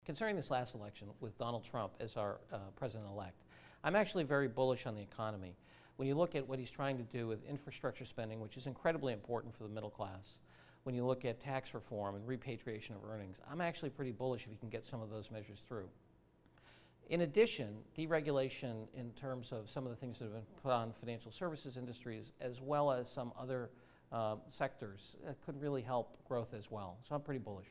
Concerning this last election with Donald Trump as our president-elect, I'm actually very bullish on the economy. When you look at what he's trying to do with infrastructure spending, which is incredibly important for the middle class, when you look at tax reform and repatriation of earnings, I'm actually pretty bullish if he can get some of those measures through. In addition, deregulation in terms of some of the things that have been put on financial services industries, as well as some other sectors, could really help growth as well. So I'm pretty bullish.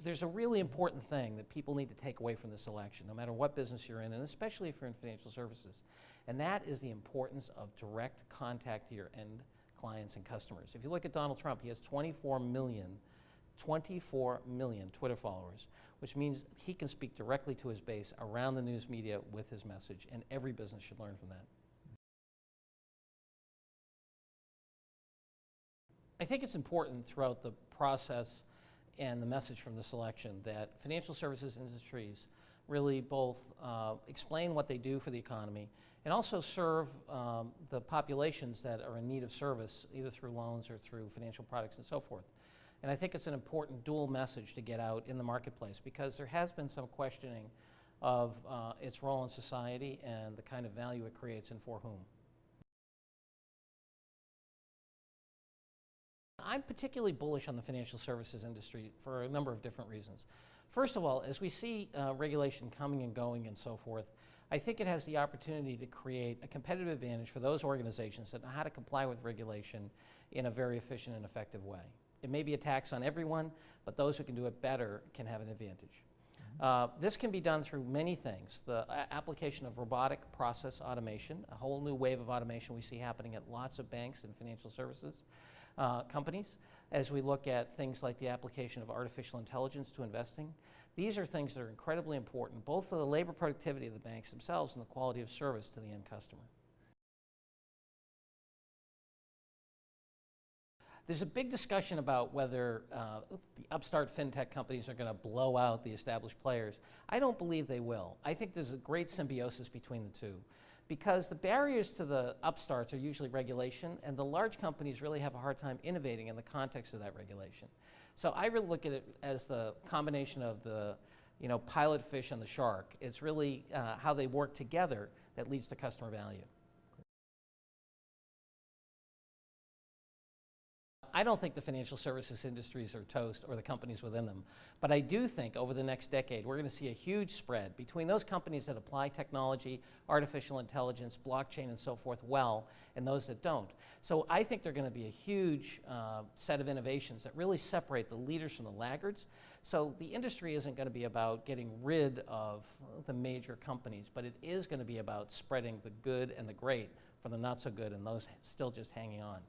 There's a really important thing that people need to take away from this election, no matter what business you're in, and especially if you're in financial services, and that is the importance of direct contact to your end clients and customers. If you look at Donald Trump, he has 24 million Twitter followers, which means he can speak directly to his base around the news media with his message, and every business should learn from that. I think it's important throughout the process and the message from this election that financial services industries really both explain what they do for the economy and also serve the populations that are in need of service, either through loans or through financial products and so forth. And I think it's an important dual message to get out in the marketplace, because there has been some questioning of its role in society and the kind of value it creates and for whom. I'm particularly bullish on the financial services industry for a number of different reasons. First of all, as we see regulation coming and going and so forth, I think it has the opportunity to create a competitive advantage for those organizations that know how to comply with regulation in a very efficient and effective way. It may be a tax on everyone, but those who can do it better can have an advantage. This can be done through many things. The application of robotic process automation, a whole new wave of automation we see happening at lots of banks and financial services companies, as we look at things like the application of artificial intelligence to investing. These are things that are incredibly important, both for the labor productivity of the banks themselves and the quality of service to the end customer. There's a big discussion about whether the upstart FinTech companies are going to blow out the established players. I don't believe they will. I think there's a great symbiosis between the two, because the barriers to the upstarts are usually regulation, and the large companies really have a hard time innovating in the context of that regulation. So I really look at it as the combination of the pilot fish and the shark. It's really how they work together that leads to customer value. I don't think the financial services industries are toast, or the companies within them, but I do think over the next decade we're going to see a huge spread between those companies that apply technology, artificial intelligence, blockchain and so forth well, and those that don't. So I think there's going to be a huge set of innovations that really separate the leaders from the laggards. So the industry isn't going to be about getting rid of the major companies, but it is going to be about spreading the good and the great from the not so good and those still just hanging on.